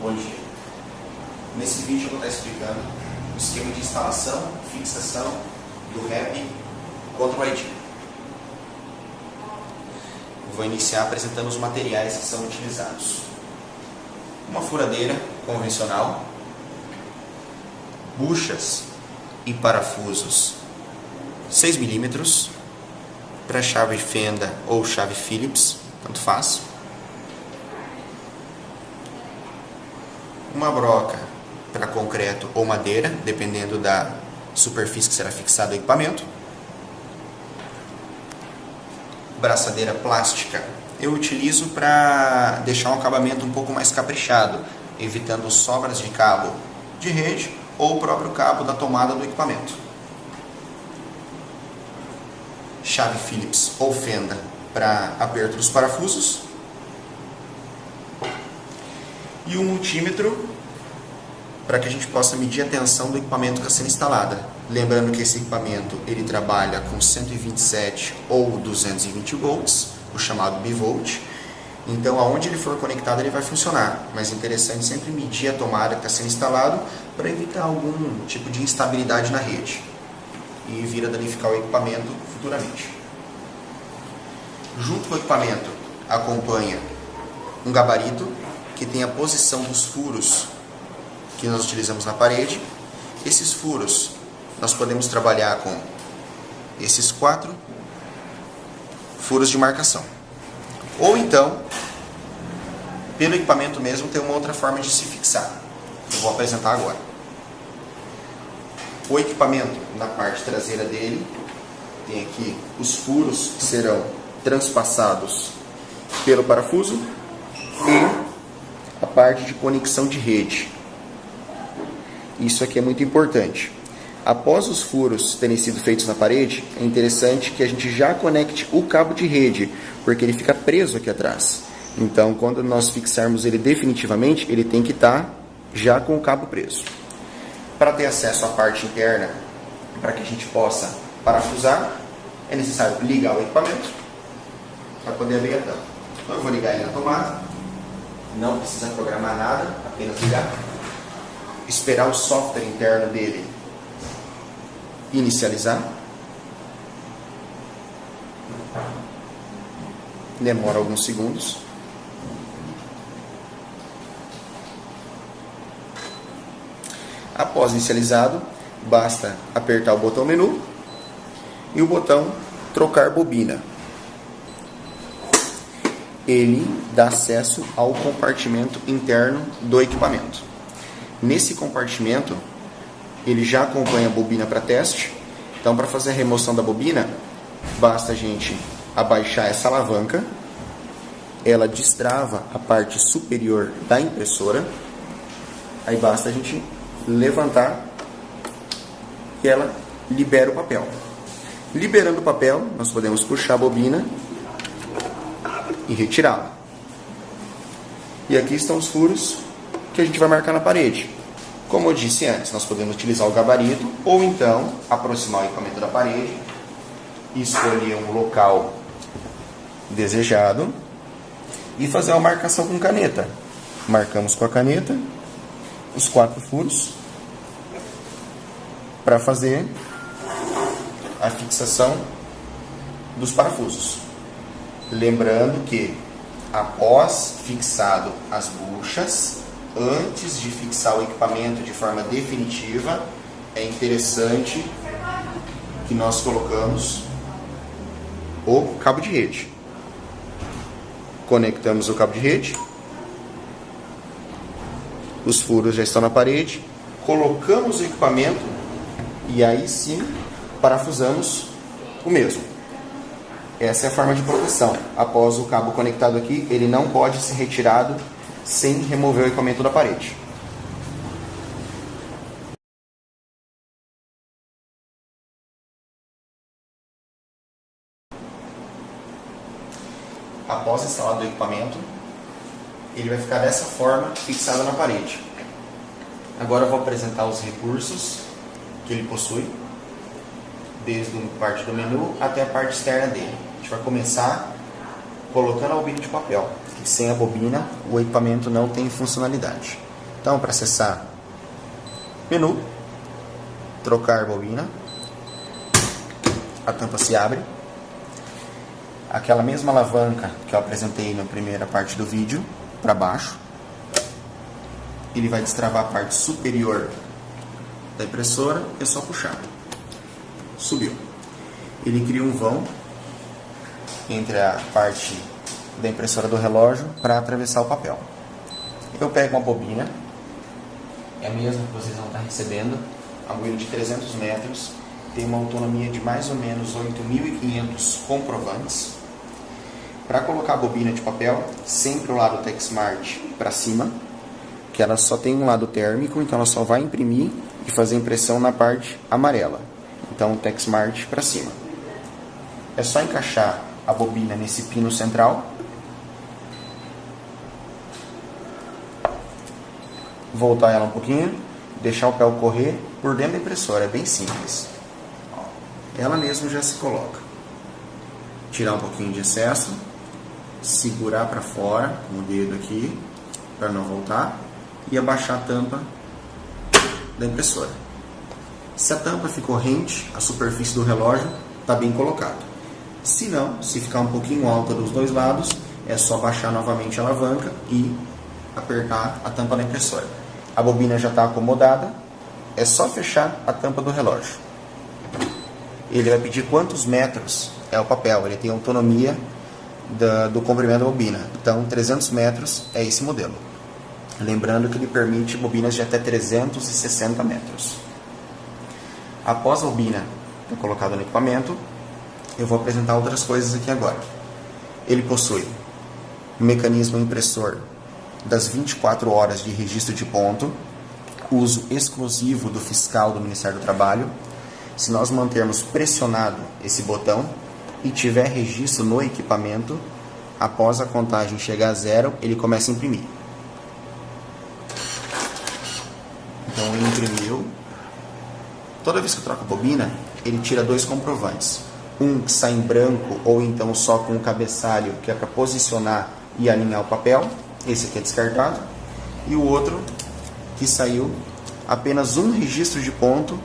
Bom dia. Nesse vídeo eu vou estar explicando o esquema de instalação, fixação do REP contra o ID. Vou iniciar apresentando os materiais que são utilizados. Uma furadeira convencional, buchas e parafusos 6 mm para chave fenda ou chave Phillips, tanto faz. Uma broca para concreto ou madeira, dependendo da superfície que será fixado o equipamento. Braçadeira plástica eu utilizo para deixar um acabamento um pouco mais caprichado, evitando sobras de cabo de rede ou o próprio cabo da tomada do equipamento. Chave Phillips ou fenda para aperto dos parafusos. E um multímetro para que a gente possa medir a tensão do equipamento que está sendo instalada. Lembrando que esse equipamento ele trabalha com 127 ou 220 volts, o chamado bivolt. Então, aonde ele for conectado, ele vai funcionar. Mas é interessante sempre medir a tomada que está sendo instalado para evitar algum tipo de instabilidade na rede e vir a danificar o equipamento futuramente. Junto com o equipamento acompanha um gabarito que tem a posição dos furos que nós utilizamos na parede. Esses furos nós podemos trabalhar com esses 4 furos de marcação. Ou então, pelo equipamento mesmo, tem uma outra forma de se fixar. Eu vou apresentar agora. O equipamento, na parte traseira dele, tem aqui os furos que serão transpassados pelo parafuso e a parte de conexão de rede. Isso aqui é muito importante. Após os furos terem sido feitos na parede, é interessante que a gente já conecte o cabo de rede, porque ele fica preso aqui atrás. Então, quando nós fixarmos ele definitivamente, ele tem que estar já com o cabo preso. Para ter acesso à parte interna, para que a gente possa parafusar, é necessário ligar o equipamento para poder abrir a tampa. Então, eu vou ligar ele na tomada. Não precisa programar nada, apenas ligar. Esperar o software interno dele inicializar. Demora alguns segundos. Após inicializado, basta apertar o botão menu e o botão trocar bobina. Ele dá acesso ao compartimento interno do equipamento. Nesse compartimento, ele já acompanha a bobina para teste. Então, para fazer a remoção da bobina, basta a gente abaixar essa alavanca. Ela destrava a parte superior da impressora. Aí basta a gente levantar e ela libera o papel. Liberando o papel, nós podemos puxar a bobina e retirá-la. E aqui estão os furos que a gente vai marcar na parede. Como eu disse antes, nós podemos utilizar o gabarito ou então aproximar o equipamento da parede, escolher um local desejado e fazer uma marcação com caneta. Marcamos com a caneta os 4 furos para fazer a fixação dos parafusos. Lembrando que após fixado as buchas, antes de fixar o equipamento de forma definitiva, é interessante que nós colocamos o cabo de rede. Conectamos o cabo de rede, os furos já estão na parede, colocamos o equipamento e aí sim parafusamos o mesmo. Essa é a forma de proteção. Após o cabo conectado aqui, ele não pode ser retirado sem remover o equipamento da parede. Após instalado o equipamento, ele vai ficar dessa forma, fixado na parede. Agora eu vou apresentar os recursos que ele possui, desde a parte do menu até a parte externa dele. A gente vai começar colocando a bobina de papel, que sem a bobina o equipamento não tem funcionalidade. Então, para acessar menu, trocar bobina, a tampa se abre. Aquela mesma alavanca que eu apresentei na primeira parte do vídeo, para baixo. Ele vai destravar a parte superior da impressora, é só puxar. Subiu. Ele cria um vão entre a parte da impressora do relógio para atravessar o papel. Eu pego uma bobina, é a mesma que vocês vão estar recebendo, agulha de 300 metros, tem uma autonomia de mais ou menos 8.500 comprovantes. Para colocar a bobina de papel, sempre o lado TechSmart para cima, que ela só tem um lado térmico, então ela só vai imprimir e fazer impressão na parte amarela. Então, TechSmart para cima. É só encaixar a bobina nesse pino central, voltar ela um pouquinho, deixar o pé correr por dentro da impressora, é bem simples. Ela mesma já se coloca. Tirar um pouquinho de excesso, segurar para fora com o dedo aqui, para não voltar, e abaixar a tampa da impressora. Se a tampa ficou rente, a superfície do relógio está bem colocado. Se não, se ficar um pouquinho alta dos dois lados, é só baixar novamente a alavanca e apertar a tampa da impressora. A bobina já está acomodada, é só fechar a tampa do relógio. Ele vai pedir quantos metros é o papel, ele tem autonomia do comprimento da bobina. Então, 300 metros é esse modelo. Lembrando que ele permite bobinas de até 360 metros. Após a bobina ter colocado no equipamento, eu vou apresentar outras coisas aqui agora. Ele possui um mecanismo impressor das 24 horas de registro de ponto, uso exclusivo do fiscal do Ministério do Trabalho. Se nós mantermos pressionado esse botão e tiver registro no equipamento, após a contagem chegar a zero, ele começa a imprimir. Então ele imprimiu. Toda vez que eu troco a bobina, ele tira dois comprovantes. Um que sai em branco ou então só com o cabeçalho, que é para posicionar e alinhar o papel. Esse aqui é descartado. E o outro que saiu apenas um registro de ponto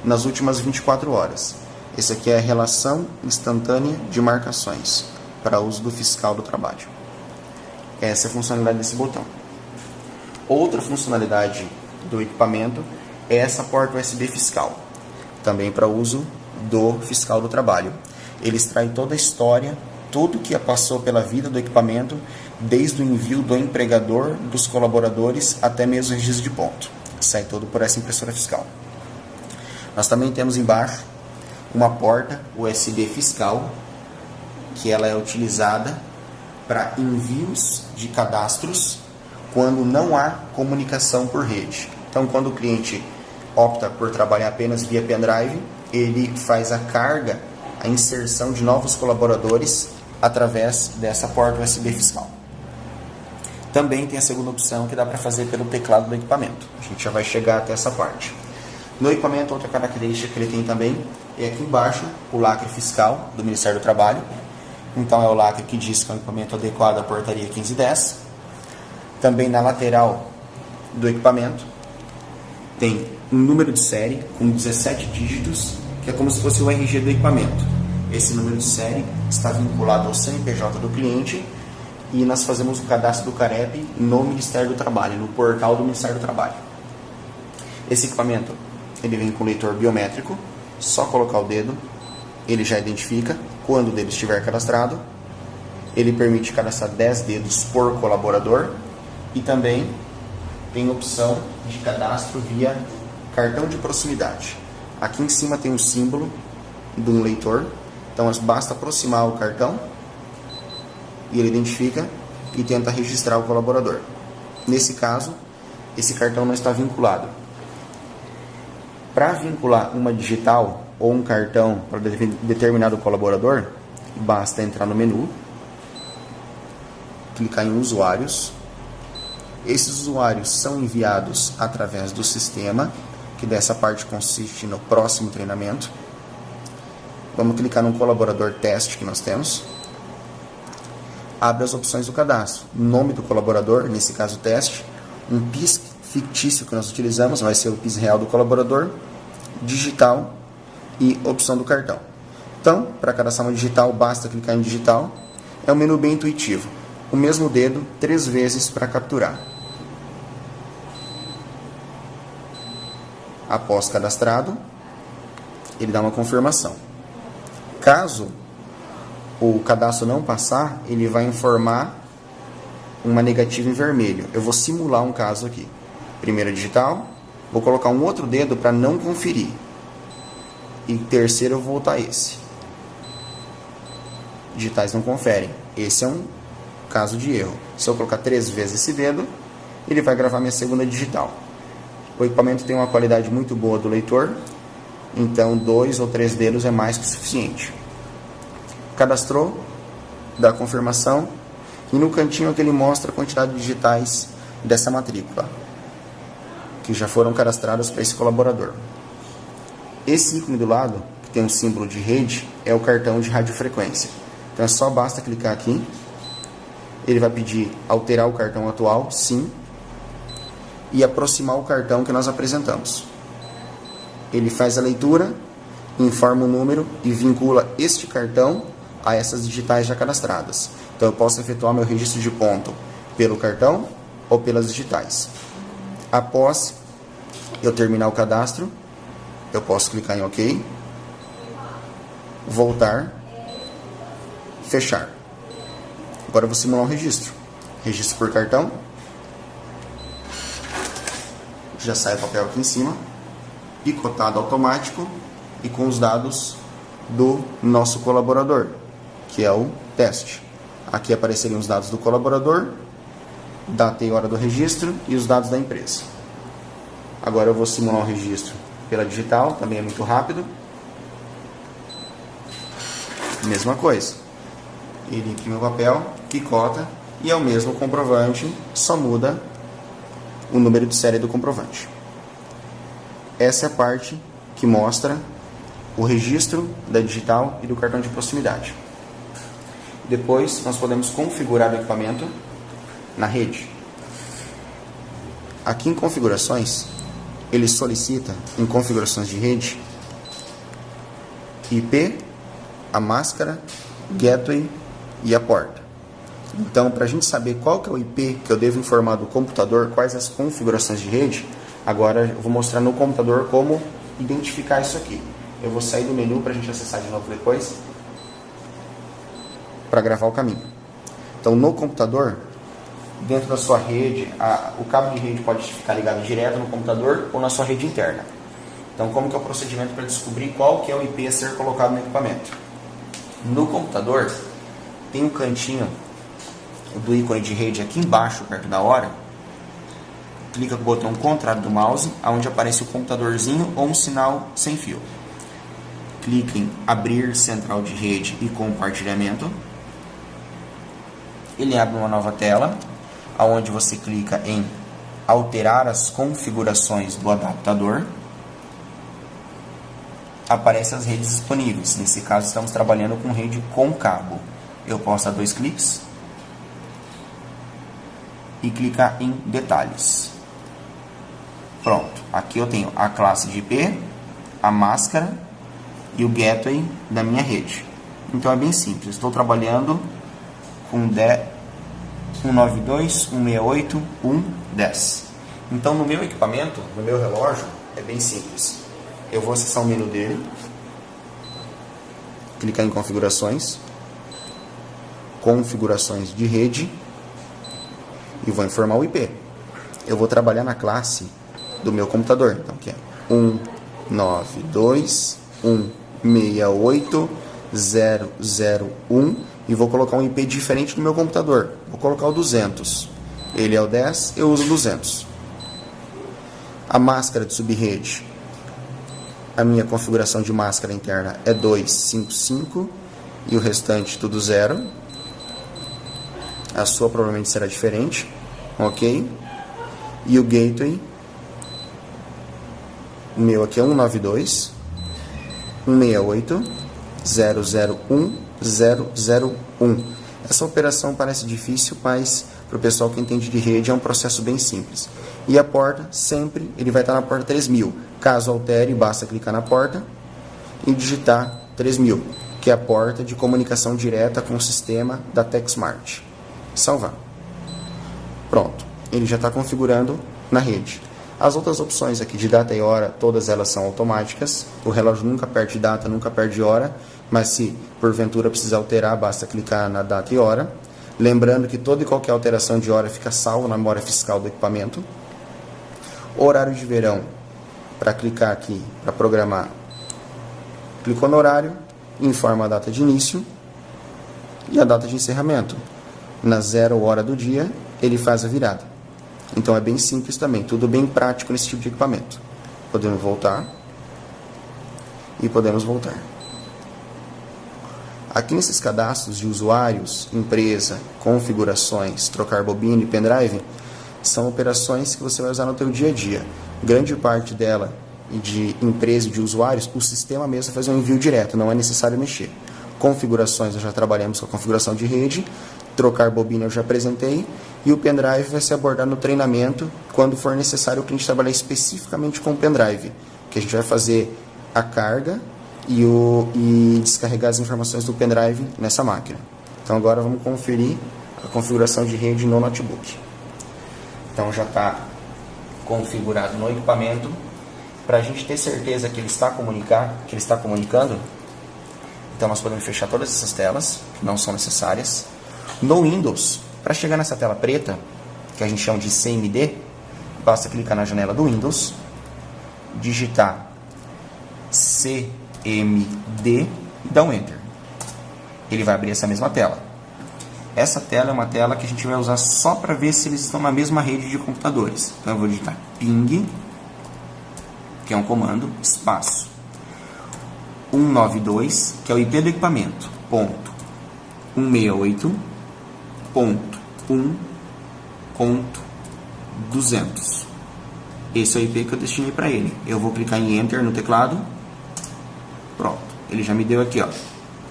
nas últimas 24 horas. Esse aqui é a relação instantânea de marcações para uso do fiscal do trabalho. Essa é a funcionalidade desse botão. Outra funcionalidade do equipamento é essa porta USB fiscal, também para uso do fiscal do trabalho. Ele extrai toda a história, tudo que passou pela vida do equipamento, desde o envio do empregador, dos colaboradores, até mesmo o registro de ponto. Sai todo por essa impressora fiscal. Nós também temos embaixo uma porta USB fiscal, que ela é utilizada para envios de cadastros quando não há comunicação por rede. Então, quando o cliente opta por trabalhar apenas via pendrive, ele faz a carga, a inserção de novos colaboradores através dessa porta USB fiscal. Também tem a segunda opção que dá para fazer pelo teclado do equipamento. A gente já vai chegar até essa parte. No equipamento, outra característica que ele tem também é aqui embaixo o lacre fiscal do Ministério do Trabalho. Então é o lacre que diz que é um equipamento adequado à portaria 1510. Também na lateral do equipamento tem um número de série com 17 dígitos, que é como se fosse o RG do equipamento. Esse número de série está vinculado ao CNPJ do cliente e nós fazemos o cadastro do CAREP no Ministério do Trabalho, no portal do Ministério do Trabalho. Esse equipamento ele vem com leitor biométrico, só colocar o dedo, ele já identifica quando o dedo estiver cadastrado. Ele permite cadastrar 10 dedos por colaborador e também tem opção de cadastro via cartão de proximidade. Aqui em cima tem o símbolo de um leitor, então basta aproximar o cartão e ele identifica e tenta registrar o colaborador. Nesse caso, esse cartão não está vinculado. Para vincular uma digital ou um cartão para determinado colaborador, basta entrar no menu, clicar em usuários. Esses usuários são enviados através do sistema, que dessa parte consiste no próximo treinamento. Vamos clicar no colaborador teste que nós temos. Abre as opções do cadastro. Nome do colaborador, nesse caso teste, um PISC fictício que nós utilizamos vai ser o PIS real do colaborador, digital e opção do cartão. Então, para cadastrar uma digital, basta clicar em digital. É um menu bem intuitivo. O mesmo dedo 3 vezes para capturar. Após cadastrado, ele dá uma confirmação. Caso o cadastro não passar, ele vai informar uma negativa em vermelho. Eu vou simular um caso aqui. Primeiro digital, vou colocar um outro dedo para não conferir. E terceiro eu vou voltar esse. Digitais não conferem. Esse é um caso de erro. Se eu colocar 3 vezes esse dedo, ele vai gravar minha segunda digital. O equipamento tem uma qualidade muito boa do leitor, então 2 ou 3 dedos é mais que suficiente. Cadastrou, dá a confirmação, e no cantinho aqui ele mostra a quantidade de digitais dessa matrícula, que já foram cadastradas para esse colaborador. Esse ícone do lado, que tem um símbolo de rede, é o cartão de radiofrequência. Então só basta clicar aqui, ele vai pedir alterar o cartão atual, sim, e aproximar o cartão que nós apresentamos. Ele faz a leitura, informa o número e vincula este cartão a essas digitais já cadastradas. Então eu posso efetuar meu registro de ponto pelo cartão ou pelas digitais. Após eu terminar o cadastro, eu posso clicar em OK, voltar, fechar. Agora eu vou simular um registro. Registro por cartão. Já sai o papel aqui em cima, picotado automático e com os dados do nosso colaborador, que é o teste. Aqui apareceriam os dados do colaborador, data e hora do registro e os dados da empresa. Agora eu vou simular um registro pela digital, também é muito rápido. Mesma coisa. Ele aqui meu papel, picota e é o mesmo comprovante, só muda o número de série do comprovante. Essa é a parte que mostra o registro da digital e do cartão de proximidade. Depois nós podemos configurar o equipamento na rede. Aqui em configurações, ele solicita em configurações de rede IP, a máscara, gateway e a porta. Então, para a gente saber qual que é o IP que eu devo informar do computador, quais as configurações de rede, agora eu vou mostrar no computador como identificar isso aqui. Eu vou sair do menu para a gente acessar de novo depois, para gravar o caminho. Então, no computador, dentro da sua rede, o cabo de rede pode ficar ligado direto no computador ou na sua rede interna. Então, como que é o procedimento para descobrir qual que é o IP a ser colocado no equipamento? No computador, tem um cantinho do ícone de rede aqui embaixo, perto da hora. Clica com o botão contrário do mouse, onde aparece o computadorzinho ou um sinal sem fio. Clique em abrir central de rede e compartilhamento. Ele abre uma nova tela, onde você clica em alterar as configurações do adaptador. Aparecem as redes disponíveis. Nesse caso, estamos trabalhando com rede com cabo. Eu posso dar 2 cliques e clicar em detalhes. Pronto, aqui eu tenho a classe de IP, a máscara e o gateway da minha rede. Então é bem simples, estou trabalhando com 192, 168, 110. Então no meu equipamento, no meu relógio, é bem simples. Eu vou acessar o menu dele, clicar em configurações, configurações de rede e vou informar o IP. Eu vou trabalhar na classe do meu computador, então que é 192.168.001 e vou colocar um IP diferente do meu computador. Vou colocar o 200. Ele é o 10, eu uso o 200. A máscara de subrede, a minha configuração de máscara interna é 255 e o restante tudo 0. A sua provavelmente será diferente, ok? E o gateway, o meu aqui é 192.168.001.001. Essa operação parece difícil, mas Para o pessoal que entende de rede, é um processo bem simples. E a porta, sempre, ele vai estar na porta 3000. Caso altere, basta clicar na porta e digitar 3000, que é a porta de comunicação direta com o sistema da TechSmart. Salvar. Pronto, ele já está configurando na rede. As outras opções aqui de data e hora, todas elas são automáticas. O relógio nunca perde data, nunca perde hora, mas se porventura precisar alterar, basta clicar na data e hora. Lembrando que toda e qualquer alteração de hora fica salvo na memória fiscal do equipamento. Horário de verão, para clicar aqui, para programar. Clicou no horário, informa a data de início e a data de encerramento. Na 0 hora do dia, ele faz a virada. Então é bem simples também, tudo bem prático nesse tipo de equipamento. Podemos voltar e podemos voltar. Aqui nesses cadastros de usuários, empresa, configurações, trocar bobina e pendrive, são operações que você vai usar no teu dia a dia. Grande parte dela, de empresa e de usuários, o sistema mesmo faz um envio direto, não é necessário mexer. Configurações, nós já trabalhamos com a configuração de rede, trocar bobina eu já apresentei, e o pendrive vai ser abordado no treinamento, quando for necessário o cliente trabalhar especificamente com o pendrive, que a gente vai fazer a carga e descarregar as informações do pendrive nessa máquina. Então agora vamos conferir a configuração de rede no notebook. Então já está configurado no equipamento. Para a gente ter certeza que ele está comunicando, então nós podemos fechar todas essas telas, que não são necessárias. No Windows, para chegar nessa tela preta, que a gente chama de CMD, basta clicar na janela do Windows, digitar CMD e dar um Enter. Ele vai abrir essa mesma tela. Essa tela é uma tela que a gente vai usar só para ver se eles estão na mesma rede de computadores. Então eu vou digitar ping, que é um comando, espaço 192, que é o IP do equipamento, ponto 168.1.200. Esse é o IP que eu destinei para ele. Eu vou clicar em Enter no teclado. Pronto, ele já me deu aqui, ó,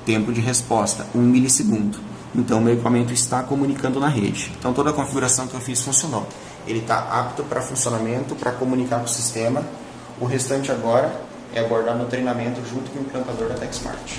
tempo de resposta, 1 milissegundo. Então, meu equipamento está comunicando na rede. Então, toda a configuração que eu fiz funcionou. Ele está apto para funcionamento, para comunicar com o sistema. O restante agora é abordar no treinamento junto com o implantador da TechSmart.